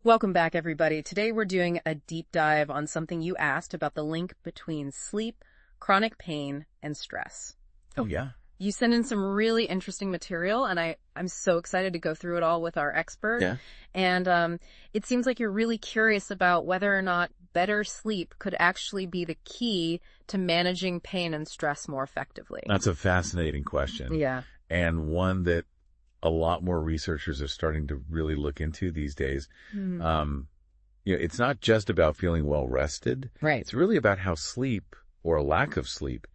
Welcome back, everybody. Today we're doing a deep dive on something you asked about the link between sleep, chronic pain, and stress. Oh, yeah. You sent in some really interesting material, and I'm so excited to go through it all with our expert. Yeah. And it seems like you're really curious about whether or not better sleep could actually be the key to managing pain and stress more effectively. That's a fascinating question. Yeah. And one that a lot more researchers are starting to really look into these days. It's not just about feeling well rested. Right. It's really about how sleep or a lack of sleep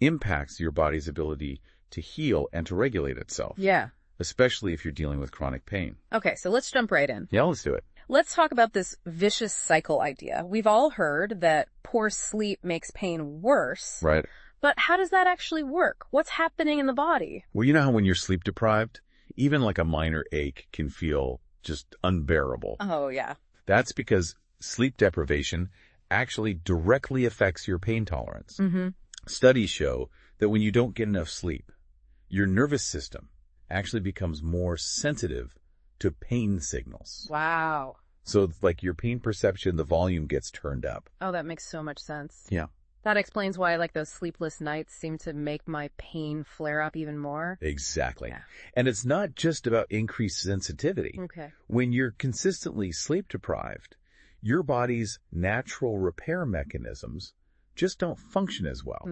impacts your body's ability to heal and to regulate itself. Yeah. Especially if you're dealing with chronic pain. Okay, so let's jump right in. Yeah, let's do it. Let's talk about this vicious cycle idea. We've all heard that poor sleep makes pain worse. Right. But how does that actually work? What's happening in the body? Well, you know how when you're sleep deprived, even like a minor ache can feel just unbearable. Oh, yeah. That's because sleep deprivation actually directly affects your pain tolerance. Mm-hmm. Studies show that when you don't get enough sleep, your nervous system actually becomes more sensitive to pain signals. Wow. So like your pain perception, the volume gets turned up. Oh, that makes so much sense. Yeah. That explains why, like, those sleepless nights seem to make my pain flare up even more. Exactly. Yeah. And it's not just about increased sensitivity. Okay. When you're consistently sleep deprived, your body's natural repair mechanisms just don't function as well.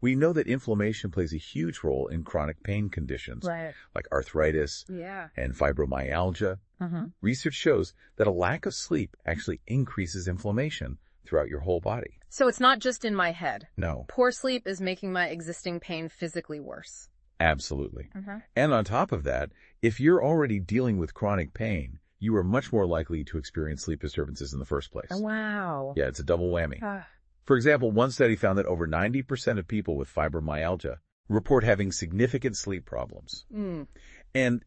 We know that inflammation plays a huge role in chronic pain conditions Right. like arthritis Yeah. and fibromyalgia. Research shows that a lack of sleep actually increases inflammation throughout your whole body. So it's not just in my head. No, Poor sleep is making my existing pain physically worse. absolutely. And on top of that, if you're already dealing with chronic pain, you are much more likely to experience sleep disturbances in the first place. Oh, wow. Yeah, it's a double whammy. For example, one study found that over 90% of people with fibromyalgia report having significant sleep problems. And,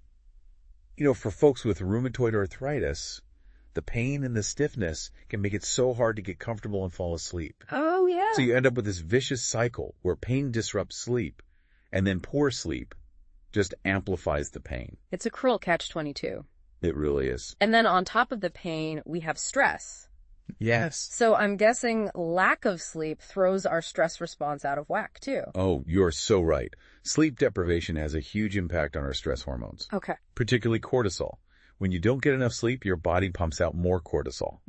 for folks with rheumatoid arthritis, the pain and the stiffness can make it so hard to get comfortable and fall asleep. Oh, yeah. So you end up with this vicious cycle where pain disrupts sleep, and then poor sleep just amplifies the pain. It's a cruel catch-22. It really is. And then on top of the pain, we have stress. Yes. So I'm guessing lack of sleep throws our stress response out of whack, too. Oh, you're so right. Sleep deprivation has a huge impact on our stress hormones, Okay. particularly cortisol. When you don't get enough sleep, your body pumps out more cortisol,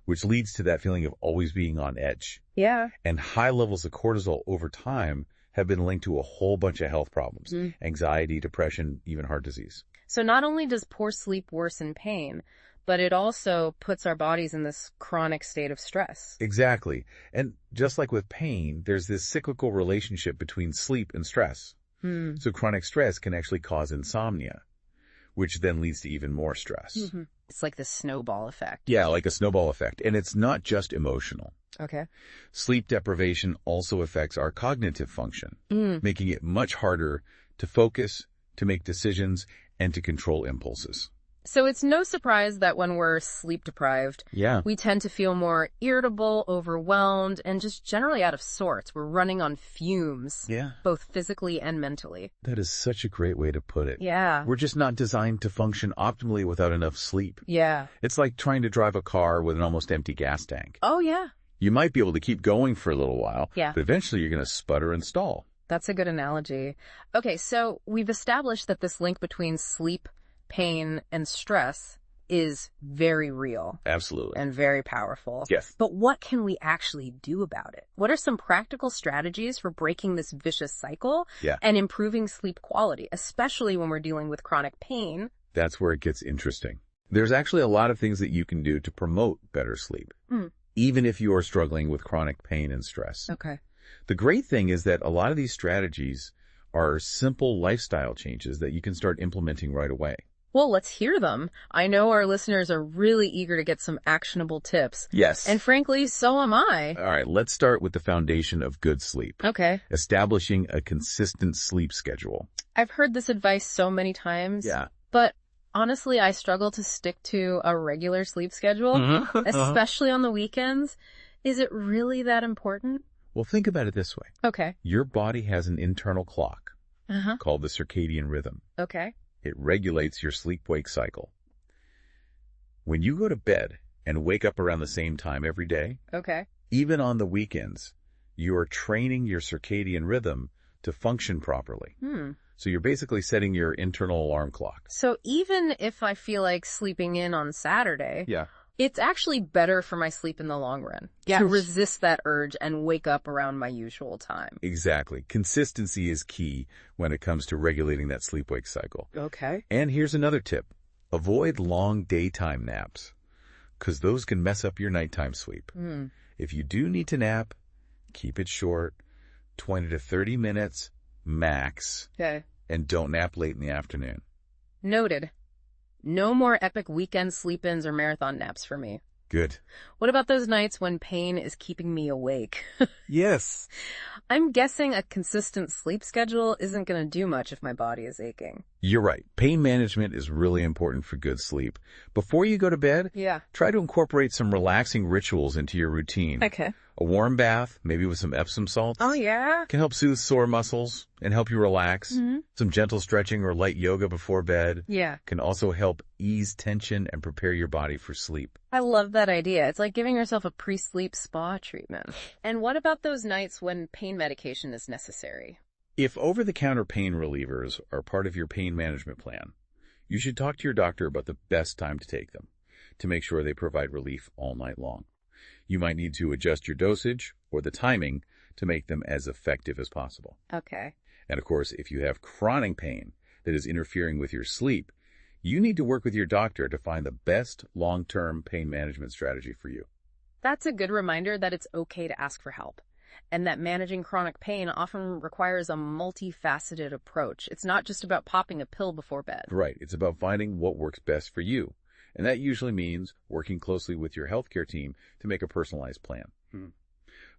which leads to that feeling of always being on edge. Yeah. And high levels of cortisol over time have been linked to a whole bunch of health problems, anxiety, depression, even heart disease. So not only does poor sleep worsen pain, but it also puts our bodies in this chronic state of stress. Exactly. And just like with pain, there's this cyclical relationship between sleep and stress. So chronic stress can actually cause insomnia, which then leads to even more stress. It's like the snowball effect. Yeah, like a snowball effect. And it's not just emotional. Okay. Sleep deprivation also affects our cognitive function, making it much harder to focus, to make decisions, and to control impulses. So it's no surprise that when we're sleep deprived, we tend to feel more irritable, overwhelmed, and just generally out of sorts. We're running on fumes, both physically and mentally. That is such a great way to put it. Yeah. We're just not designed to function optimally without enough sleep. Yeah. It's like trying to drive a car with an almost empty gas tank. Oh, yeah. You might be able to keep going for a little while, Yeah. but eventually you're going to sputter and stall. That's a good analogy. Okay, so we've established that this link between sleep, pain, and stress is very real. Absolutely. And very powerful. Yes. But what can we actually do about it? What are some practical strategies for breaking this vicious cycle and improving sleep quality, especially when we're dealing with chronic pain? That's where it gets interesting. There's actually a lot of things that you can do to promote better sleep, even if you are struggling with chronic pain and stress. Okay. The great thing is that a lot of these strategies are simple lifestyle changes that you can start implementing right away. Well, let's hear them. I know our listeners are really eager to get some actionable tips. Yes. And frankly, so am I. All right, let's start with the foundation of good sleep. Okay. Establishing a consistent sleep schedule. I've heard this advice so many times. Yeah. But honestly, I struggle to stick to a regular sleep schedule, especially on the weekends. Is it really that important? Well, think about it this way. Okay. Your body has an internal clock called the circadian rhythm. Okay. It regulates your sleep-wake cycle. When you go to bed and wake up around the same time every day, okay, even on the weekends, you are training your circadian rhythm to function properly. So you're basically setting your internal alarm clock. So even if I feel like sleeping in on Saturday, Yeah. it's actually better for my sleep in the long run to resist that urge and wake up around my usual time. Exactly. Consistency is key when it comes to regulating that sleep-wake cycle. Okay. And here's another tip. Avoid long daytime naps, because those can mess up your nighttime sleep. If you do need to nap, keep it short, 20 to 30 minutes max. Okay. And don't nap late in the afternoon. Noted. No more epic weekend sleep-ins or marathon naps for me. Good. What about those nights when pain is keeping me awake? Yes. I'm guessing a consistent sleep schedule isn't going to do much if my body is aching. You're right. Pain management is really important for good sleep. Before you go to bed, try to incorporate some relaxing rituals into your routine. Okay. A warm bath, maybe with some Epsom salts. Oh, yeah? Can help soothe sore muscles and help you relax. Some gentle stretching or light yoga before bed. Yeah. Can also help ease tension and prepare your body for sleep. I love that idea. It's like giving yourself a pre-sleep spa treatment. And what about those nights when pain medication is necessary? If over-the-counter pain relievers are part of your pain management plan, you should talk to your doctor about the best time to take them to make sure they provide relief all night long. You might need to adjust your dosage or the timing to make them as effective as possible. Okay. And of course, if you have chronic pain that is interfering with your sleep, you need to work with your doctor to find the best long-term pain management strategy for you. That's a good reminder that it's okay to ask for help, and that managing chronic pain often requires a multifaceted approach. It's not just about popping a pill before bed. Right. It's about finding what works best for you. And that usually means working closely with your healthcare team to make a personalized plan.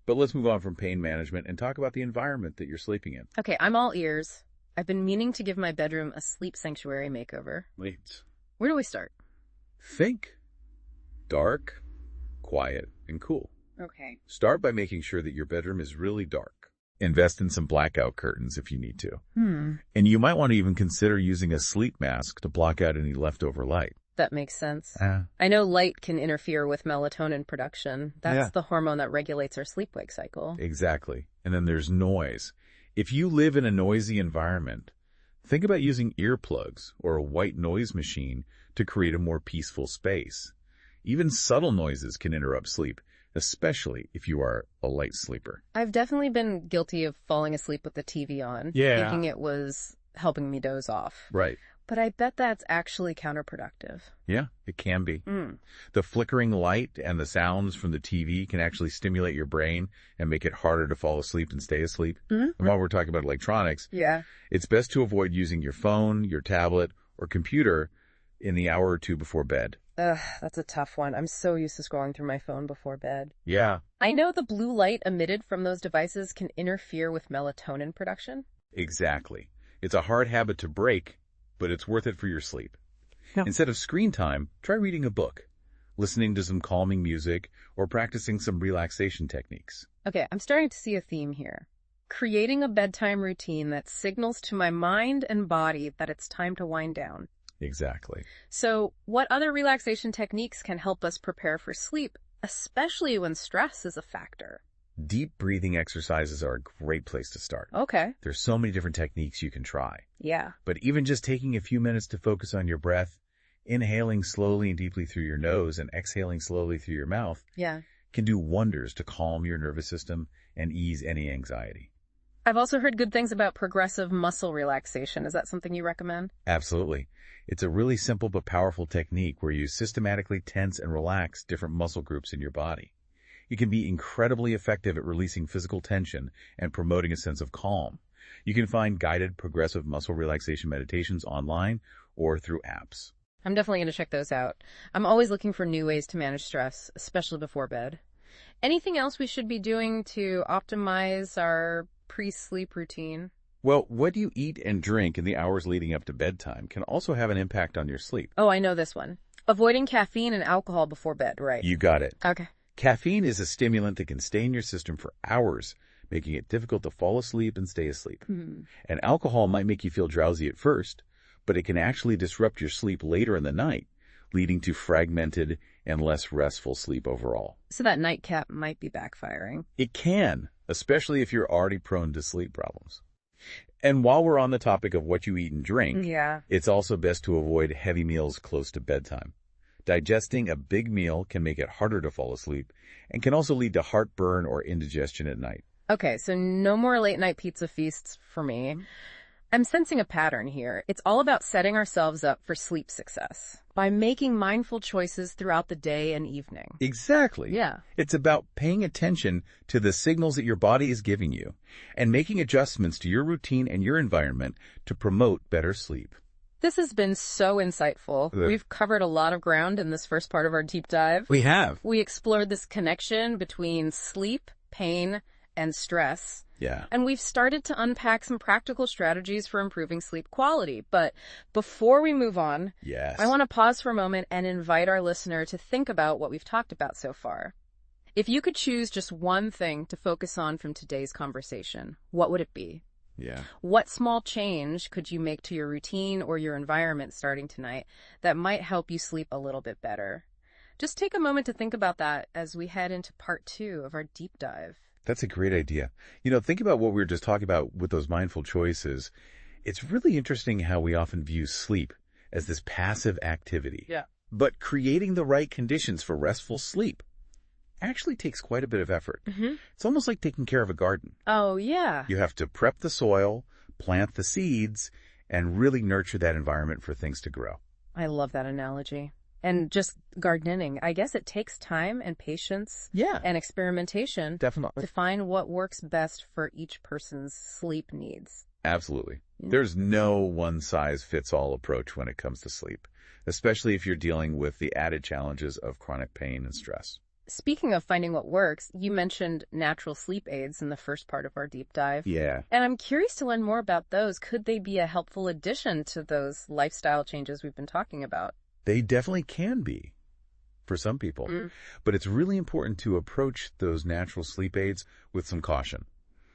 But let's move on from pain management and talk about the environment that you're sleeping in. Okay, I'm all ears. I've been meaning to give my bedroom a sleep sanctuary makeover. Wait. Where do we start? Think. Dark, quiet, and cool. Okay. Start by making sure that your bedroom is really dark. Invest in some blackout curtains if you need to. And you might want to even consider using a sleep mask to block out any leftover light. That makes sense. I know light can interfere with melatonin production. That's the hormone that regulates our sleep-wake cycle. Exactly. And then there's noise. If you live in a noisy environment, think about using earplugs or a white noise machine to create a more peaceful space. Even subtle noises can interrupt sleep, especially if you are a light sleeper. I've definitely been guilty of falling asleep with the TV on, thinking it was helping me doze off. Right. But I bet that's actually counterproductive. Yeah, it can be. The flickering light and the sounds from the TV can actually stimulate your brain and make it harder to fall asleep and stay asleep. And while we're talking about electronics, it's best to avoid using your phone, your tablet, or computer in the hour or two before bed. That's a tough one. I'm so used to scrolling through my phone before bed. Yeah. I know the blue light emitted from those devices can interfere with melatonin production. Exactly. It's a hard habit to break, but it's worth it for your sleep. Instead of screen time, try reading a book, listening to some calming music, or practicing some relaxation techniques. Okay, I'm starting to see a theme here. Creating a bedtime routine that signals to my mind and body that it's time to wind down. Exactly. So, what other relaxation techniques can help us prepare for sleep, especially when stress is a factor? Deep breathing exercises are a great place to start. Okay. There's so many different techniques you can try. Yeah. But even just taking a few minutes to focus on your breath, inhaling slowly and deeply through your nose and exhaling slowly through your mouth, can do wonders to calm your nervous system and ease any anxiety. I've also heard good things about progressive muscle relaxation. Is that something you recommend? Absolutely. It's a really simple but powerful technique where you systematically tense and relax different muscle groups in your body. It can be incredibly effective at releasing physical tension and promoting a sense of calm. You can find guided progressive muscle relaxation meditations online or through apps. I'm definitely going to check those out. I'm always looking for new ways to manage stress, especially before bed. Anything else we should be doing to optimize our pre-sleep routine? Well, what you eat and drink in the hours leading up to bedtime can also have an impact on your sleep. Oh, I know this one. Avoiding caffeine and alcohol before bed, right? You got it. Okay. Caffeine is a stimulant that can stay in your system for hours, making it difficult to fall asleep and stay asleep. And alcohol might make you feel drowsy at first, but it can actually disrupt your sleep later in the night, leading to fragmented and less restful sleep overall. So that nightcap might be backfiring. It can, especially if you're already prone to sleep problems. And while we're on the topic of what you eat and drink, it's also best to avoid heavy meals close to bedtime. Digesting a big meal can make it harder to fall asleep and can also lead to heartburn or indigestion at night. Okay, so no more late-night pizza feasts for me. I'm sensing a pattern here. It's all about setting ourselves up for sleep success by making mindful choices throughout the day and evening. Exactly. Yeah. It's about paying attention to the signals that your body is giving you and making adjustments to your routine and your environment to promote better sleep. This has been so insightful. We've covered a lot of ground in this first part of our deep dive. We have. We explored this connection between sleep, pain, and stress. Yeah. And we've started to unpack some practical strategies for improving sleep quality. But before we move on, I want to pause for a moment and invite our listener to think about what we've talked about so far. If you could choose just one thing to focus on from today's conversation, what would it be? Yeah. What small change could you make to your routine or your environment starting tonight that might help you sleep a little bit better? Just take a moment to think about that as we head into part 2 of our deep dive. That's a great idea. Think about what we were just talking about with those mindful choices. It's really interesting how we often view sleep as this passive activity. Yeah. But creating the right conditions for restful sleep actually takes quite a bit of effort. Mm-hmm. It's almost like taking care of a garden. Oh, yeah. You have to prep the soil, plant the seeds, and really nurture that environment for things to grow. I love that analogy. And just gardening, I guess it takes time and patience and experimentation Definitely. to find what works best for each person's sleep needs. Absolutely. There's no one-size-fits-all approach when it comes to sleep, especially if you're dealing with the added challenges of chronic pain and stress. Speaking of finding what works, you mentioned natural sleep aids in the first part of our deep dive. Yeah. And I'm curious to learn more about those. Could they be a helpful addition to those lifestyle changes we've been talking about? They definitely can be for some people, but it's really important to approach those natural sleep aids with some caution.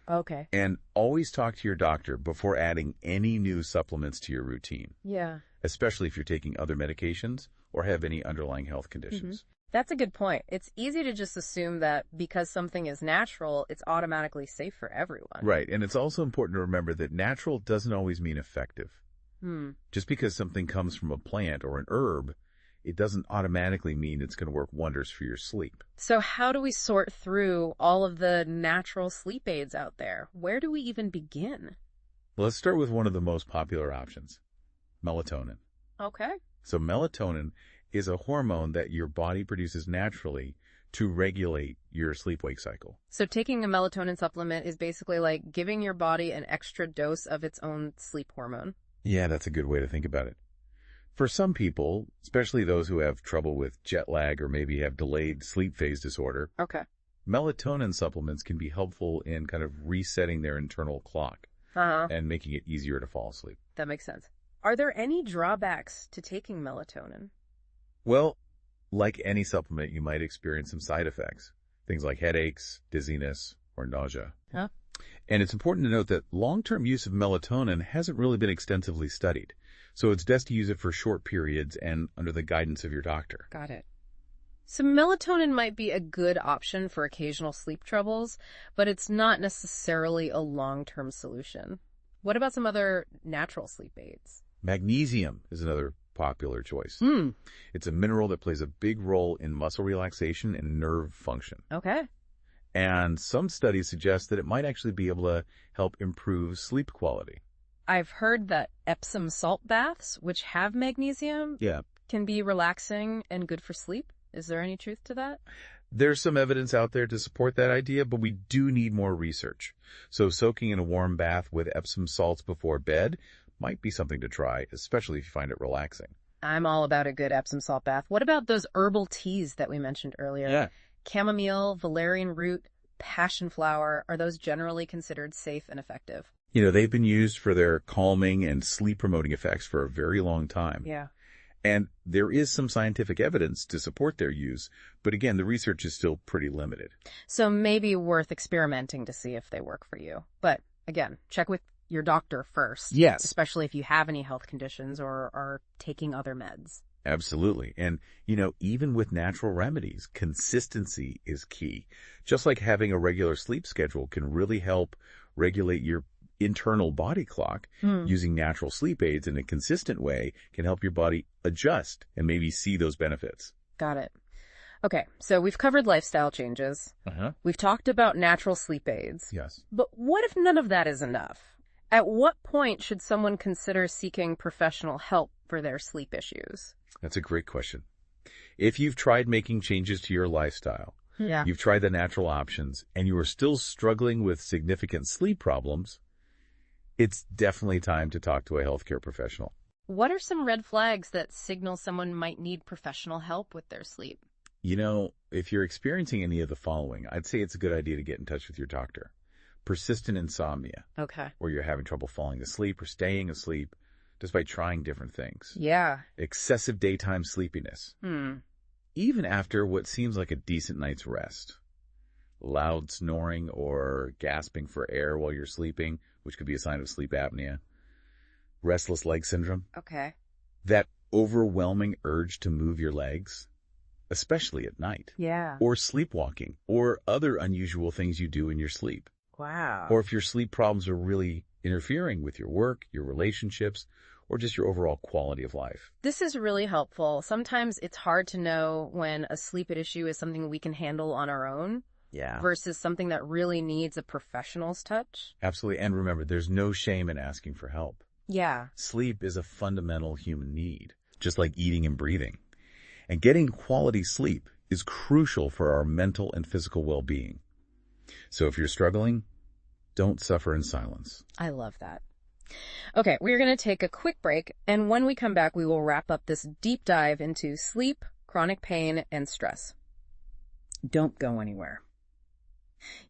Okay. And always talk to your doctor before adding any new supplements to your routine. Yeah. Especially if you're taking other medications or have any underlying health conditions. That's a good point. It's easy to just assume that because something is natural, it's automatically safe for everyone. Right. And it's also important to remember that natural doesn't always mean effective. Just because something comes from a plant or an herb, it doesn't automatically mean it's going to work wonders for your sleep. So how do we sort through all of the natural sleep aids out there? Where do we even begin? Well, let's start with one of the most popular options, melatonin. Okay. So melatonin is a hormone that your body produces naturally to regulate your sleep-wake cycle. So taking a melatonin supplement is basically like giving your body an extra dose of its own sleep hormone. Yeah, that's a good way to think about it. For some people, especially those who have trouble with jet lag or maybe have delayed sleep phase disorder, melatonin supplements can be helpful in kind of resetting their internal clock and making it easier to fall asleep. That makes sense. Are there any drawbacks to taking melatonin? Well, like any supplement, you might experience some side effects, things like headaches, dizziness, or nausea. And it's important to note that long-term use of melatonin hasn't really been extensively studied, so it's best to use it for short periods and under the guidance of your doctor. Got it. So melatonin might be a good option for occasional sleep troubles, but it's not necessarily a long-term solution. What about some other natural sleep aids? Magnesium is another popular choice. It's a mineral that plays a big role in muscle relaxation and nerve function. Okay. And some studies suggest that it might actually be able to help improve sleep quality. I've heard that Epsom salt baths, which have magnesium, can be relaxing and good for sleep. Is there any truth to that? There's some evidence out there to support that idea, but we do need more research. So soaking in a warm bath with Epsom salts before bed might be something to try, especially if you find it relaxing. I'm all about a good Epsom salt bath. What about those herbal teas that we mentioned earlier? Yeah. Chamomile, valerian root, passion flower, are those generally considered safe and effective? They've been used for their calming and sleep-promoting effects for a very long time. Yeah. And there is some scientific evidence to support their use, but again, the research is still pretty limited. So maybe worth experimenting to see if they work for you. But again, check with your doctor first. Yes. Especially if you have any health conditions or are taking other meds. Absolutely. And, even with natural remedies, consistency is key. Just like having a regular sleep schedule can really help regulate your internal body clock, using natural sleep aids in a consistent way can help your body adjust and maybe see those benefits. Got it. Okay, so we've covered lifestyle changes. We've talked about natural sleep aids. Yes. But what if none of that is enough? At what point should someone consider seeking professional help for their sleep issues? That's a great question. If you've tried making changes to your lifestyle, you've tried the natural options, and you are still struggling with significant sleep problems, it's definitely time to talk to a healthcare professional. What are some red flags that signal someone might need professional help with their sleep? If you're experiencing any of the following, I'd say it's a good idea to get in touch with your doctor. Persistent insomnia. Okay. Or you're having trouble falling asleep or staying asleep despite trying different things. Yeah. Excessive daytime sleepiness. Even after what seems like a decent night's rest. Loud snoring or gasping for air while you're sleeping, which could be a sign of sleep apnea. Restless leg syndrome. Okay. That overwhelming urge to move your legs, especially at night. Yeah. Or sleepwalking, or other unusual things you do in your sleep. Wow. Or if your sleep problems are really interfering with your work, your relationships, or just your overall quality of life. This is really helpful. Sometimes it's hard to know when a sleep issue is something we can handle on our own. Yeah. Versus something that really needs a professional's touch. Absolutely. And remember, there's no shame in asking for help. Yeah. Sleep is a fundamental human need, just like eating and breathing. And getting quality sleep is crucial for our mental and physical well-being. So if you're struggling, don't suffer in silence. I love that. Okay, we're going to take a quick break, and when we come back, we will wrap up this deep dive into sleep, chronic pain, and stress. Don't go anywhere.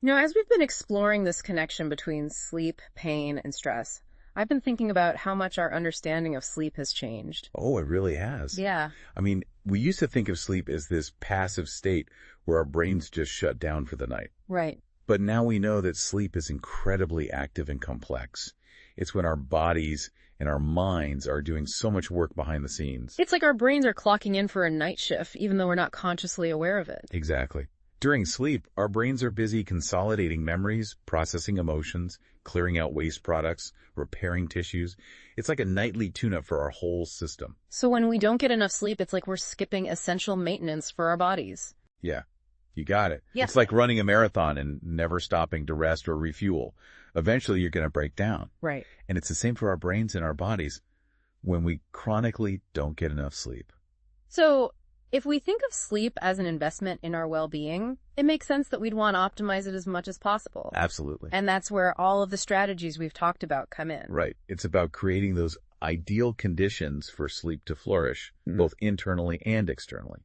As we've been exploring this connection between sleep, pain, and stress, I've been thinking about how much our understanding of sleep has changed. Oh, it really has. Yeah. We used to think of sleep as this passive state where our brains just shut down for the night. Right. But now we know that sleep is incredibly active and complex. It's when our bodies and our minds are doing so much work behind the scenes. It's like our brains are clocking in for a night shift, even though we're not consciously aware of it. Exactly. During sleep, our brains are busy consolidating memories, processing emotions, clearing out waste products, repairing tissues. It's like a nightly tune-up for our whole system. So when we don't get enough sleep, it's like we're skipping essential maintenance for our bodies. Yeah, you got it. Yeah. It's like running a marathon and never stopping to rest or refuel. Eventually, you're going to break down. Right. And it's the same for our brains and our bodies when we chronically don't get enough sleep. So if we think of sleep as an investment in our well-being, it makes sense that we'd want to optimize it as much as possible. Absolutely. And that's where all of the strategies we've talked about come in. Right. It's about creating those ideal conditions for sleep to flourish, both internally and externally.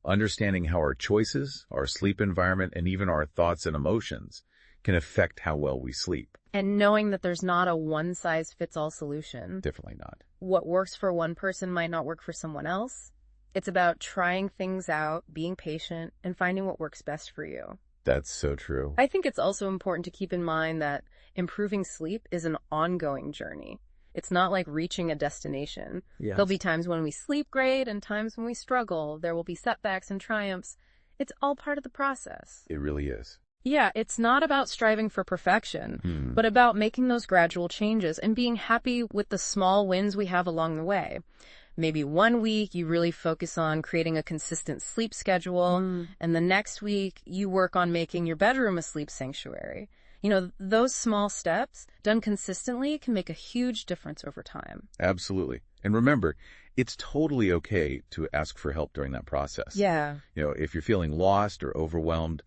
Understanding how our choices, our sleep environment, and even our thoughts and emotions can affect how well we sleep. And knowing that there's not a one-size-fits-all solution. Definitely not. What works for one person might not work for someone else. It's about trying things out, being patient, and finding what works best for you. That's so true. I think it's also important to keep in mind that improving sleep is an ongoing journey. It's not like reaching a destination. Yes. There'll be times when we sleep great and times when we struggle. There will be setbacks and triumphs. It's all part of the process. It really is. Yeah, it's not about striving for perfection, but about making those gradual changes and being happy with the small wins we have along the way. Maybe one week you really focus on creating a consistent sleep schedule, and the next week you work on making your bedroom a sleep sanctuary. Those small steps, done consistently, can make a huge difference over time. Absolutely. And remember, it's totally okay to ask for help during that process. Yeah. If you're feeling lost or overwhelmed,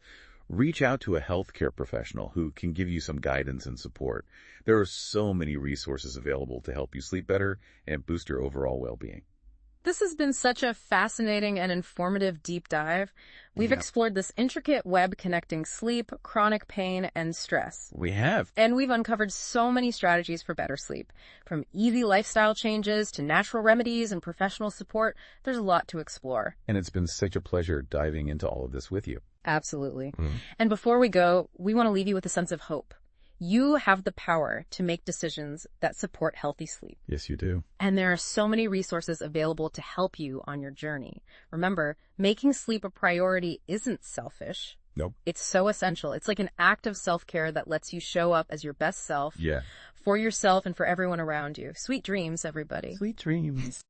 reach out to a healthcare professional who can give you some guidance and support. There are so many resources available to help you sleep better and boost your overall well-being. This has been such a fascinating and informative deep dive. We've explored this intricate web connecting sleep, chronic pain, and stress. We have. And we've uncovered so many strategies for better sleep. From easy lifestyle changes to natural remedies and professional support, there's a lot to explore. And it's been such a pleasure diving into all of this with you. Absolutely. And before we go, we want to leave you with a sense of hope. You have the power to make decisions that support healthy sleep. Yes, you do. And there are so many resources available to help you on your journey. Remember, making sleep a priority isn't selfish. Nope. It's so essential. It's like an act of self-care that lets you show up as your best self. Yeah. For yourself and for everyone around you. Sweet dreams, everybody. Sweet dreams.